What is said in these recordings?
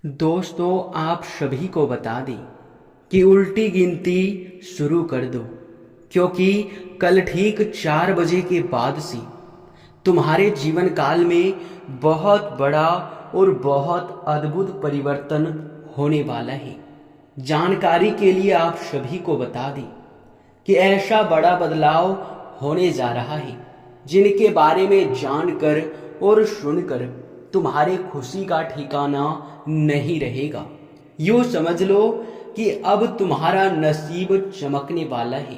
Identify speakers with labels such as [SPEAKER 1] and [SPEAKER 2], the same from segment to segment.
[SPEAKER 1] दोस्तों, आप सभी को बता दें कि उल्टी गिनती शुरू कर दो, क्योंकि कल ठीक 4 बजे के बाद से तुम्हारे जीवन काल में बहुत बड़ा और बहुत अद्भुत परिवर्तन होने वाला है। जानकारी के लिए आप सभी को बता दें कि ऐसा बड़ा बदलाव होने जा रहा है जिनके बारे में जानकर और सुनकर तुम्हारे खुशी का ठिकाना नहीं रहेगा। यूं समझ लो कि अब तुम्हारा नसीब चमकने वाला है।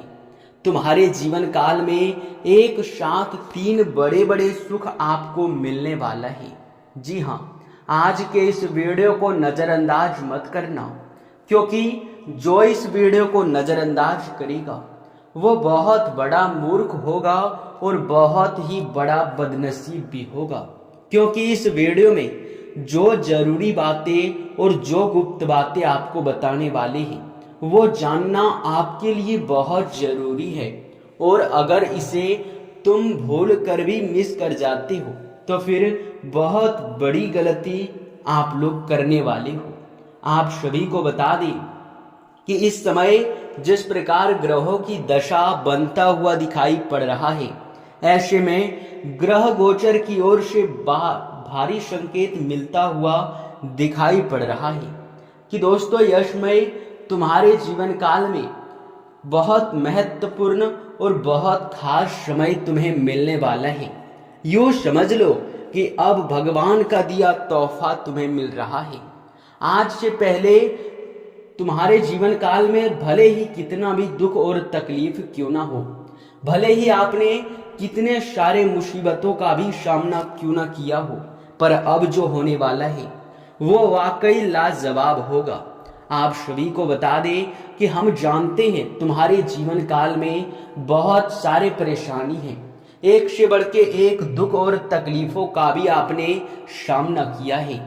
[SPEAKER 1] तुम्हारे जीवन काल में एक साथ 3 बड़े सुख आपको मिलने वाला है। जी हाँ, आज के इस वीडियो को नजरअंदाज मत करना, क्योंकि जो इस वीडियो को नजरअंदाज करेगा वो बहुत बड़ा मूर्ख होगा और बहुत ही बड़ा बदनसीब भी होगा। क्योंकि इस वीडियो में जो जरूरी बातें और जो गुप्त बातें आपको बताने वाले हैं वो जानना आपके लिए बहुत जरूरी है। और अगर इसे तुम भूल कर भी मिस कर जाते हो तो फिर बहुत बड़ी गलती आप लोग करने वाले हो। आप सभी को बता दें कि इस समय जिस प्रकार ग्रहों की दशा बनता हुआ दिखाई पड़ रहा है, ऐसे में ग्रह गोचर की ओर से भारी संकेत मिलता हुआ दिखाई पड़ रहा है कि दोस्तों यह समय तुम्हारे जीवन काल में बहुत महत्वपूर्ण और बहुत खास समय तुम्हें मिलने वाला है। यूं समझ लो कि अब भगवान का दिया तोहफा तुम्हें मिल रहा है। आज से पहले तुम्हारे जीवन काल में भले ही कितना भी दुख और तकलीफ क्यों ना हो, भले ही आपने कितने सारे मुसीबतों का भी सामना क्यों ना किया हो, पर अब जो होने वाला है वो वाकई लाजवाब होगा। आप सभी को बता दें कि हम जानते हैं तुम्हारे जीवन काल में बहुत सारे परेशानी हैं, एक से बढ़ के एक दुख और तकलीफों का भी आपने सामना किया है।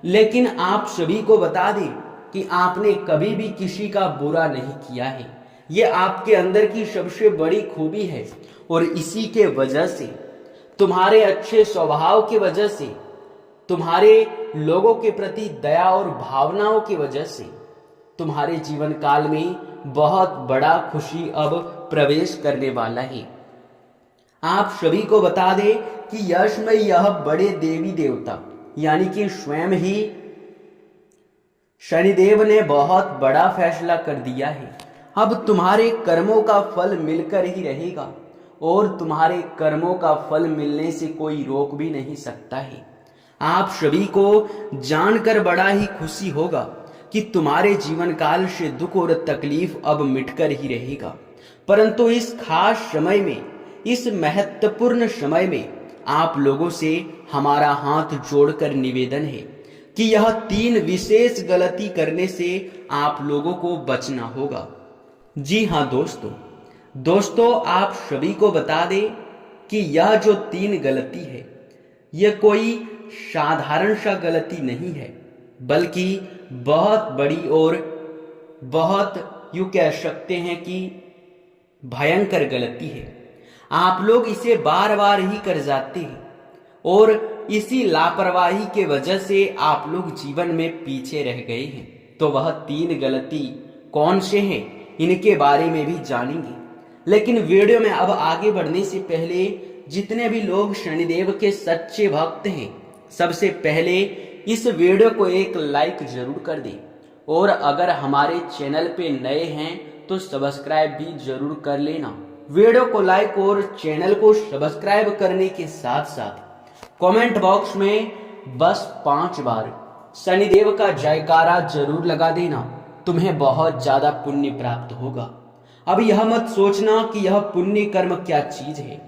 [SPEAKER 1] लेकिन आप सभी को बता दें कि आपने कभी भी किसी का बुरा नहीं किया है। ये आपके अंदर की सबसे बड़ी खूबी है और इसी के वजह से, तुम्हारे अच्छे स्वभाव की वजह से, तुम्हारे लोगों के प्रति दया और भावनाओं की वजह से तुम्हारे जीवन काल में बहुत बड़ा खुशी अब प्रवेश करने वाला है। आप सभी को बता दें कि यश में यह बड़े देवी देवता यानी कि स्वयं ही शनिदेव ने बहुत बड़ा फैसला कर दिया है। अब तुम्हारे कर्मों का फल मिलकर ही रहेगा और तुम्हारे कर्मों का फल मिलने से कोई रोक भी नहीं सकता है। आप सभी को जानकर बड़ा ही खुशी होगा कि तुम्हारे जीवन काल से दुख और तकलीफ अब मिटकर ही रहेगा। परंतु इस खास समय में, इस महत्वपूर्ण समय में आप लोगों से हमारा हाथ जोड़कर निवेदन है कि यह 3 विशेष गलती करने से आप लोगों को बचना होगा। जी हाँ दोस्तों, आप सभी को बता दें कि यह जो 3 गलती है यह कोई साधारण सा गलती नहीं है, बल्कि बहुत बड़ी और बहुत यूं कह सकते हैं कि भयंकर गलती है। आप लोग इसे बार बार ही कर जाते हैं और इसी लापरवाही के वजह से आप लोग जीवन में पीछे रह गए हैं। तो वह 3 गलती कौन से हैं, इनके बारे में भी जानेंगे। लेकिन वीडियो में अब आगे बढ़ने से पहले जितने भी लोग शनिदेव के सच्चे भक्त हैं, सबसे पहले इस वीडियो को एक लाइक जरूर कर दें और अगर हमारे चैनल पे नए हैं तो सब्सक्राइब भी जरूर कर लेना। वीडियो को लाइक और चैनल को सब्सक्राइब करने के साथ साथ कमेंट बॉक्स में बस 5 बार शनिदेव का जयकारा जरूर लगा देना, तुम्हें बहुत ज्यादा पुण्य प्राप्त होगा। अब यह मत सोचना कि यह पुण्य कर्म क्या चीज है।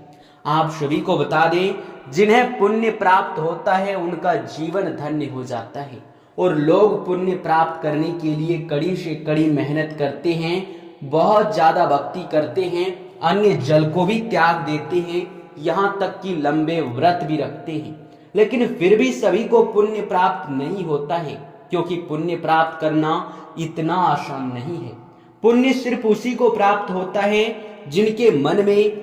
[SPEAKER 1] आप सभी को बता दें, जिन्हें पुण्य प्राप्त होता है उनका जीवन धन्य हो जाता है और लोग पुण्य प्राप्त करने के लिए कड़ी से कड़ी मेहनत करते हैं, बहुत ज्यादा भक्ति करते हैं, अन्य जल को भी त्याग देते हैं, यहाँ तक कि लंबे व्रत भी रखते हैं। लेकिन फिर भी सभी को पुण्य प्राप्त नहीं होता है, क्योंकि पुण्य प्राप्त करना इतना आसान नहीं है। पुण्य सिर्फ उसी को प्राप्त होता है जिनके मन में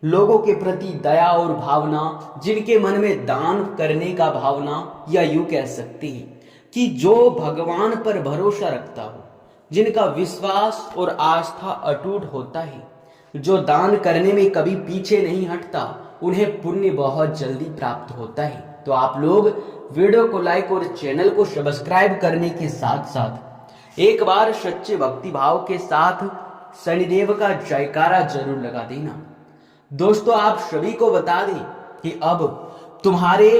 [SPEAKER 1] लोगों के प्रति दया और भावना, जिनके मन में दान करने का भावना, या यूं कह सकते हैं कि जो भगवान पर भरोसा रखता हो, जिनका विश्वास और आस्था अटूट होता है, जो दान करने में कभी पीछे नहीं हटता, उन्हें पुण्य बहुत जल्दी प्राप्त होता है। तो आप लोग वीडियो को लाइक और चैनल को सब्सक्राइब करने के साथ साथ एक बार सच्चे भक्ति भाव के साथ शनिदेव का जयकारा जरूर लगा देना। दोस्तों, आप सभी को बता दें कि अब तुम्हारे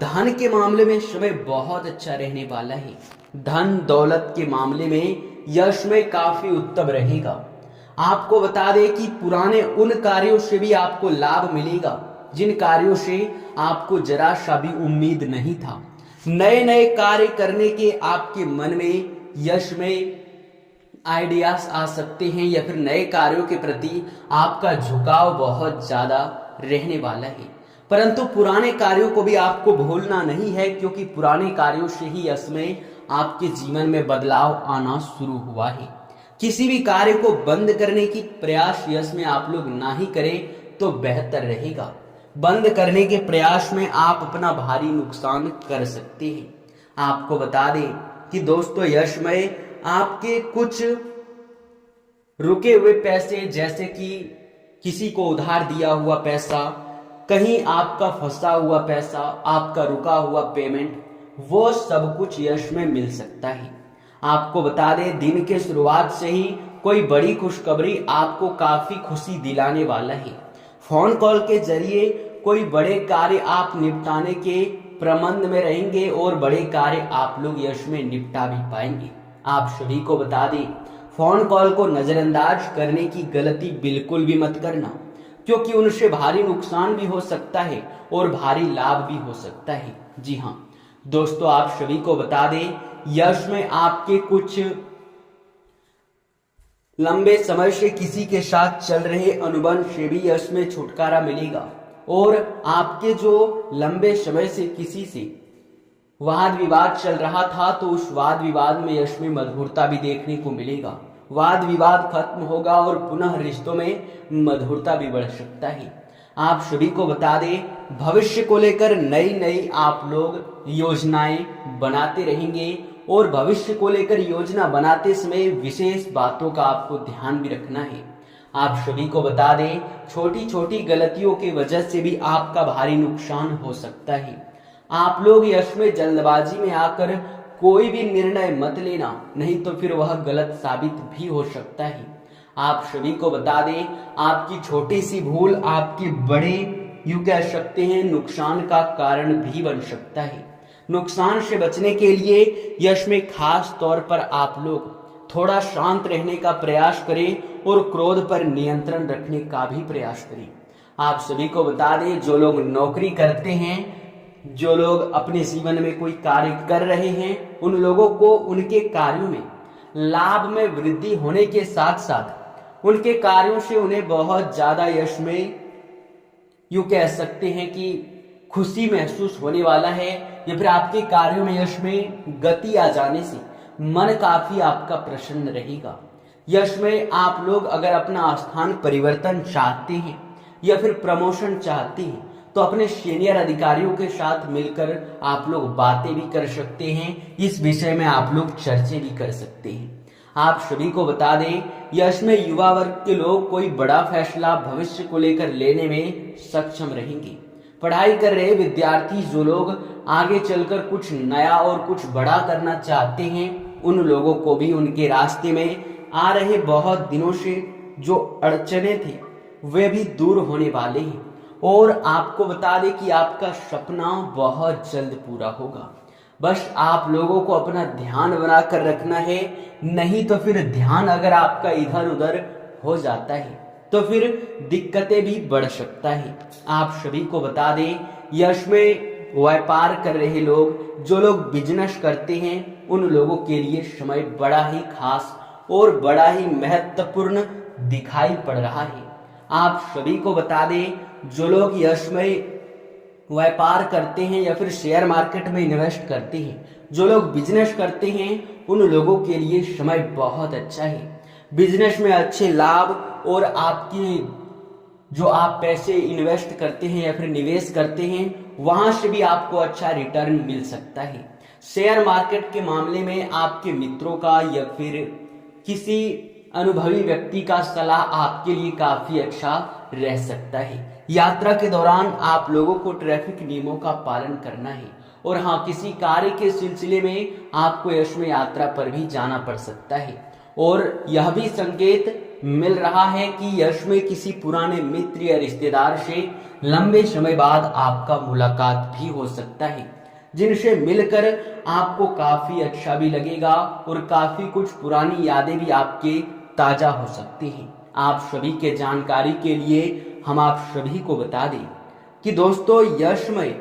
[SPEAKER 1] धन के मामले में समय बहुत अच्छा रहने वाला है। धन दौलत के मामले में यश में काफी उत्तम रहेगा। आपको बता दें कि पुराने उन कार्यों से भी आपको लाभ मिलेगा जिन कार्यों से आपको जरा सा भी उम्मीद नहीं था। नए नए कार्य करने के आपके मन में यश में आइडियाज आ सकते हैं, या फिर नए कार्यों के प्रति आपका झुकाव बहुत ज्यादा रहने वाला है। परंतु पुराने कार्यों को भी आपको भूलना नहीं है, क्योंकि पुराने कार्यों से ही यश में आपके जीवन में बदलाव आना शुरू हुआ है। किसी भी कार्य को बंद करने की प्रयास यश में आप लोग ना ही करें तो बेहतर रहेगा। बंद करने के प्रयास में आप अपना भारी नुकसान कर सकते हैं। आपको बता दें कि दोस्तों, यश में आपके कुछ रुके हुए पैसे, जैसे कि किसी को उधार दिया हुआ पैसा, कहीं आपका फंसा हुआ पैसा, आपका रुका हुआ पेमेंट, वो सब कुछ यश में मिल सकता है। आपको बता दें, दिन के शुरुआत से ही कोई बड़ी खुशखबरी आपको काफी खुशी दिलाने वाला है। फोन कॉल के जरिए कोई बड़े कार्य आप निपटाने के प्रबंध में रहेंगे और बड़े कार्य आप लोग यश में निपटा भी पाएंगे। आप सभी को बता दें, फोन कॉल को नजरअंदाज करने की गलती बिल्कुल भी मत करना, क्योंकि उनसे भारी नुकसान भी हो सकता है और भारी लाभ भी हो सकता है। जी हाँ दोस्तों, आप सभी को बता दें, यश में आपके कुछ लंबे समय से किसी के साथ चल रहे अनुबंध से भी यश में छुटकारा मिलेगा, और आपके जो लंबे समय से किसी से वाद विवाद चल रहा था, तो उस वाद विवाद में यश में मधुरता भी देखने को मिलेगा। वाद विवाद खत्म होगा और पुनः रिश्तों में मधुरता भी बढ़ सकता है। आप सभी को बता दें, भविष्य को लेकर नई नई आप लोग योजनाएं बनाते रहेंगे, और भविष्य को लेकर योजना बनाते समय विशेष बातों का आपको ध्यान भी रखना है। आप सभी को बता दें, छोटी छोटी गलतियों की वजह से भी आपका भारी नुकसान हो सकता है। आप लोग यश में जल्दबाजी में आकर कोई भी निर्णय मत लेना, नहीं तो फिर वह गलत साबित भी हो सकता है। आप सभी को बता दें, आपकी छोटी सी भूल आपके बड़े, यूं कह सकते हैं, नुकसान का कारण भी बन सकता है। नुकसान से बचने के लिए यश में खास तौर पर आप लोग थोड़ा शांत रहने का प्रयास करें और क्रोध पर नियंत्रण रखने का भी प्रयास करें। आप सभी को बता दें, जो लोग नौकरी करते हैं, जो लोग अपने जीवन में कोई कार्य कर रहे हैं, उन लोगों को उनके कार्यों में लाभ में वृद्धि होने के साथ साथ उनके कार्यों से उन्हें बहुत ज्यादा यश में, यूं कह सकते हैं कि खुशी महसूस होने वाला है, या फिर आपके कार्यों में यश में गति आ जाने से मन काफी आपका प्रसन्न रहेगा। यश में आप लोग अगर अपना स्थान परिवर्तन चाहते हैं या फिर प्रमोशन चाहते हैं, तो अपने सीनियर अधिकारियों के साथ मिलकर आप लोग बातें भी कर सकते हैं। इस विषय में आप लोग चर्चे भी कर सकते हैं। आप सभी को बता दें, यश में युवा वर्ग के लोग कोई बड़ा फैसला भविष्य को लेकर लेने में सक्षम रहेंगे। पढ़ाई कर रहे विद्यार्थी, जो लोग आगे चलकर कुछ नया और कुछ बड़ा करना चाहते हैं, उन लोगों को भी उनके रास्ते में आ रहे बहुत दिनों से जो अड़चने थे वे भी दूर होने वाले हैं। और आपको बता दें कि आपका सपना बहुत जल्द पूरा होगा। बस आप लोगों को अपना ध्यान बनाकर रखना है, नहीं तो फिर ध्यान अगर आपका इधर उधर हो जाता है तो फिर दिक्कतें भी बढ़ सकता है। आप सभी को बता दें, यश में व्यापार कर रहे लोग, जो लोग बिजनेस करते हैं, उन लोगों के लिए समय बड़ा ही खास और बड़ा ही महत्वपूर्ण दिखाई पड़ रहा है। आप सभी को बता दें, जो लोग यश में व्यापार करते हैं या फिर शेयर मार्केट में इन्वेस्ट करते हैं, जो लोग बिजनेस करते हैं, उन लोगों के लिए समय बहुत अच्छा है। बिजनेस में अच्छे लाभ और आपकी जो आप पैसे इन्वेस्ट करते हैं या फिर निवेश करते हैं, वहां से भी आपको अच्छा रिटर्न मिल सकता है। शेयर मार्केट के मामले में आपके मित्रों का या फिर किसी अनुभवी व्यक्ति का सलाह आपके लिए काफी अच्छा रह सकता है। यात्रा के दौरान आप लोगों को ट्रैफिक नियमों का पालन करना है और हाँ, किसी कार्य के सिलसिले में आपको यशमय यात्रा पर भी जाना पड़ सकता है। और यह भी संकेत मिल रहा है कि यशमय किसी पुराने मित्र या रिश्तेदार से लंबे समय बाद आपका मुलाकात भी हो सकता है, जिनसे मिलकर आपको काफी अच्छा भी लगेगा और काफी कुछ पुरानी यादें भी आपके ताजा हो सकती हैं। आप सभी के जानकारी के लिए हम आप सभी को बता दें कि दोस्तों, यशमय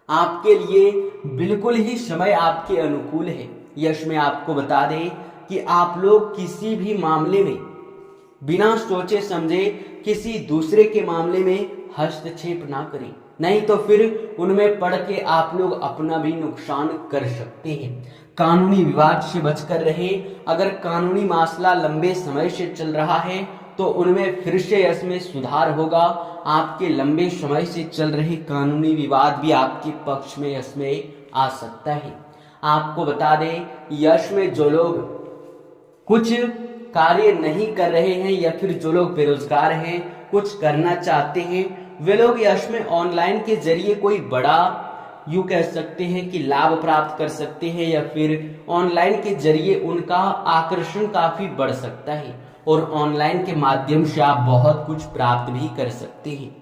[SPEAKER 1] आपके लिए बिल्कुल ही समय आपके अनुकूल है। यशमय आपको बता दें कि आप लोग किसी भी मामले में बिना सोचे समझे किसी दूसरे के मामले में हस्तक्षेप ना करें, नहीं तो फिर उनमें पड़ के आप लोग अपना भी नुकसान कर सकते हैं। कानूनी विवाद से बचकर रहे। अगर कानूनी मामला लंबे समय से चल रहा है तो उनमें फिर से इसमें सुधार होगा। आपके लंबे समय से चल रहे कानूनी विवाद भी आपके पक्ष में इसमें आ सकता है। आपको बता दें, यश में जो लोग कुछ कार्य नहीं कर रहे हैं या फिर जो लोग बेरोजगार हैं, कुछ करना चाहते हैं, वे लोग यश में ऑनलाइन के जरिए कोई बड़ा यूं कह सकते हैं कि लाभ प्राप्त कर सकते हैं या फिर ऑनलाइन के जरिए उनका आकर्षण काफी बढ़ सकता है और ऑनलाइन के माध्यम से आप बहुत कुछ प्राप्त भी कर सकते हैं।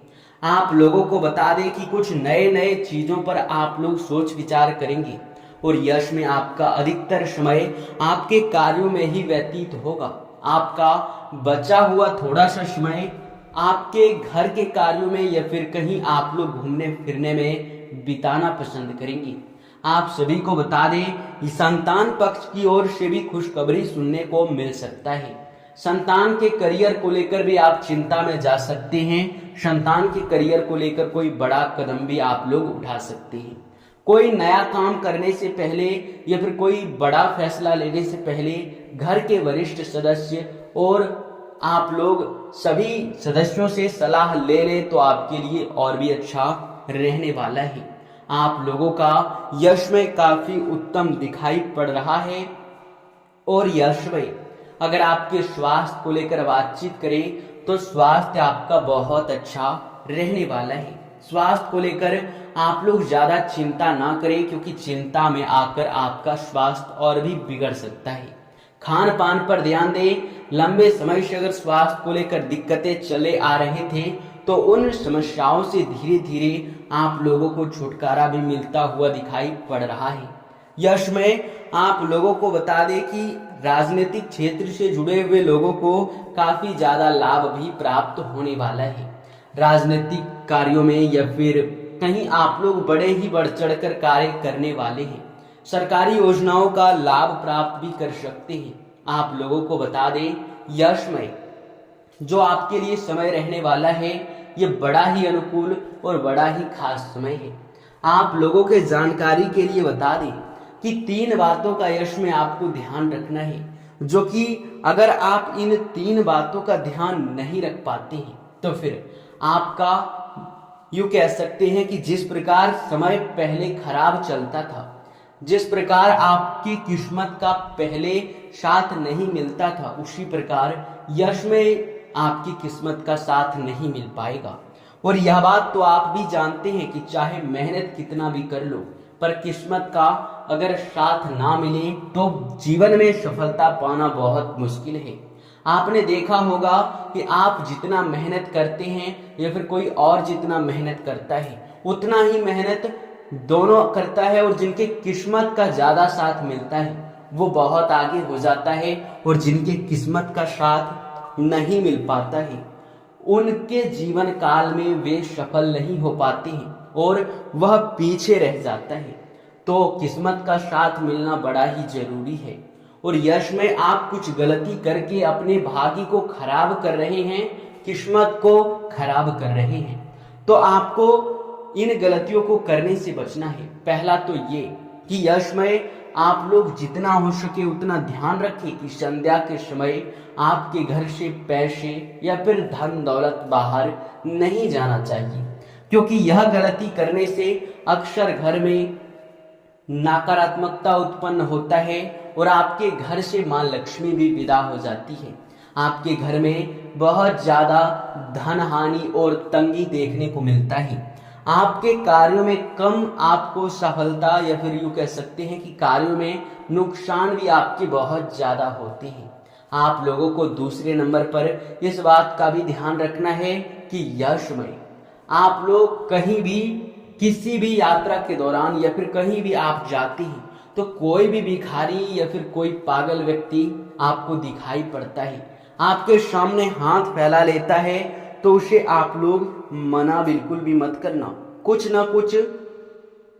[SPEAKER 1] आप लोगों को बता दें कि कुछ नए नए चीजों पर आप लोग सोच विचार करेंगे और यश में आपका अधिकतर समय आपके कार्यों में ही व्यतीत होगा। आपका बचा हुआ थोड़ा सा समय आपके घर के कार्यों में या फिर कहीं आप लोग घूमने फिरने में बिताना पसंद करेंगे। आप सभी को बता दें कि संतान पक्ष की ओर से भी खुशखबरी सुनने को मिल सकता है। संतान के करियर को लेकर भी आप चिंता में जा सकते हैं। संतान के करियर को लेकर कोई बड़ा कदम भी आप लोग उठा सकते हैं। कोई नया काम करने से पहले या फिर कोई बड़ा फैसला लेने से पहले घर के वरिष्ठ सदस्य और आप लोग सभी सदस्यों से सलाह ले लें तो आपके लिए और भी अच्छा रहने वाला है। आप लोगों का यश में काफी उत्तम दिखाई पड़ रहा है और यश में अगर आपके स्वास्थ्य को लेकर बातचीत करें तो स्वास्थ्य आपका बहुत अच्छा रहने वाला है। स्वास्थ्य को लेकर आप लोग ज्यादा चिंता ना करें, क्योंकि चिंता में आकर आपका स्वास्थ्य और भी बिगड़ सकता है। खान पान पर ध्यान दें। लंबे समय से अगर स्वास्थ्य को लेकर दिक्कतें चले आ रहे थे तो उन समस्याओं से धीरे धीरे आप लोगों को छुटकारा भी मिलता हुआ दिखाई पड़ रहा है। यश में आप लोगों को बता दें कि राजनीतिक क्षेत्र से जुड़े हुए लोगों को काफी ज्यादा लाभ भी प्राप्त होने वाला है। राजनीतिक कार्यों में या फिर कहीं आप लोग बड़े ही बढ़ चढ़कर कार्य करने वाले हैं। सरकारी योजनाओं का लाभ प्राप्त भी कर सकते हैं। आप लोगों को बता दें, यश में जो आपके लिए समय रहने वाला है ये बड़ा ही अनुकूल और बड़ा ही खास समय है। आप लोगों के जानकारी के लिए बता दें कि 3 बातों का यश में आपको ध्यान रखना है, जो कि अगर आप इन 3 बातों का ध्यान नहीं रख पाते हैं तो फिर आपका यूं कह सकते हैं कि जिस प्रकार समय पहले खराब चलता था, जिस प्रकार आपकी किस्मत का पहले साथ नहीं मिलता था, उसी प्रकार यश में आपकी किस्मत का साथ नहीं मिल पाएगा। और यह बात तो आप भी जानते हैं कि चाहे मेहनत कितना भी कर लो, पर किस्मत का अगर साथ ना मिले तो जीवन में सफलता पाना बहुत मुश्किल है। आपने देखा होगा कि आप जितना मेहनत करते हैं या फिर कोई और जितना मेहनत करता है, उतना ही मेहनत दोनों करता है और जिनके किस्मत का ज्यादा साथ मिलता है वो बहुत आगे हो जाता है, और जिनके किस्मत का साथ नहीं मिल पाता है उनके जीवन काल में वे सफल नहीं हो पाते हैं और वह पीछे रह जाता है। तो किस्मत का साथ मिलना बड़ा ही जरूरी है। और यश में आप कुछ गलती करके अपने भाग्य को खराब कर रहे हैं, किस्मत को खराब कर रहे हैं, तो आपको इन गलतियों को करने से बचना है। पहला तो ये कि यश में आप लोग जितना हो सके उतना ध्यान रखें कि संध्या के समय आपके घर से पैसे या फिर धन दौलत बाहर नहीं जाना चाहिए, क्योंकि यह गलती करने से अक्सर घर में नकारात्मकता उत्पन्न होता है और आपके घर से मां लक्ष्मी भी विदा हो जाती है। आपके घर में बहुत ज्यादा धन हानि और तंगी देखने को मिलता है। आपके कार्यों में कम आपको सफलता, या फिर यूं कह सकते हैं कि कार्यों में नुकसान भी आपके बहुत ज्यादा होते हैं। आप लोगों को दूसरे नंबर पर इस बात का भी ध्यान रखना है कि यश में आप लोग कहीं भी किसी भी यात्रा के दौरान या फिर कहीं भी आप जाते हैं तो कोई भी भिखारी या फिर कोई पागल व्यक्ति आपको दिखाई पड़ता है, आपके सामने हाथ फैला लेता है, तो उसे आप लोग मना बिल्कुल भी मत करना। कुछ ना कुछ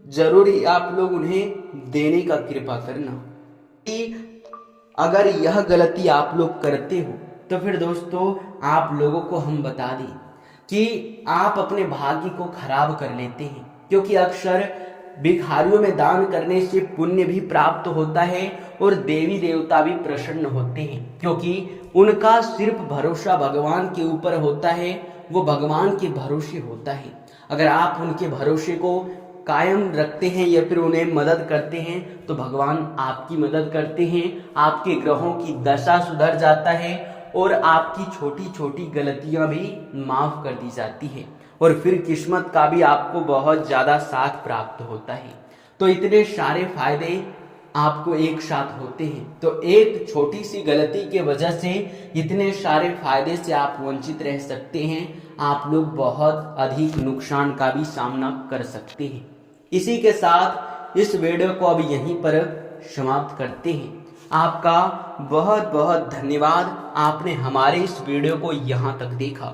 [SPEAKER 1] जरूर ही आप लोग उन्हें देने का कृपा करना। कि अगर यह गलती आप लोग करते हो तो फिर दोस्तों आप लोगों को हम बता दें कि आप अपने भाग्य को खराब कर लेते हैं, क्योंकि अक्सर भिखारियों में दान करने से पुण्य भी प्राप्त होता है और देवी देवता भी प्रसन्न होते हैं, क्योंकि उनका सिर्फ भरोसा भगवान के ऊपर होता है, वो भगवान के भरोसे होता है। अगर आप उनके भरोसे को कायम रखते हैं या फिर उन्हें मदद करते हैं तो भगवान आपकी मदद करते हैं, आपके ग्रहों की दशा सुधर जाता है और आपकी छोटी छोटी गलतियां भी माफ कर दी जाती है और फिर किस्मत का भी आपको बहुत ज्यादा साथ प्राप्त होता है। तो इतने सारे फायदे आपको एक साथ होते हैं, तो एक छोटी सी गलती के वजह से इतने सारे फायदे से आप वंचित रह सकते हैं। आप लोग बहुत अधिक नुकसान का भी सामना कर सकते हैं। इसी के साथ इस वीडियो को अब यहीं पर समाप्त करते हैं। आपका बहुत बहुत धन्यवाद, आपने हमारे इस वीडियो को यहाँ तक देखा।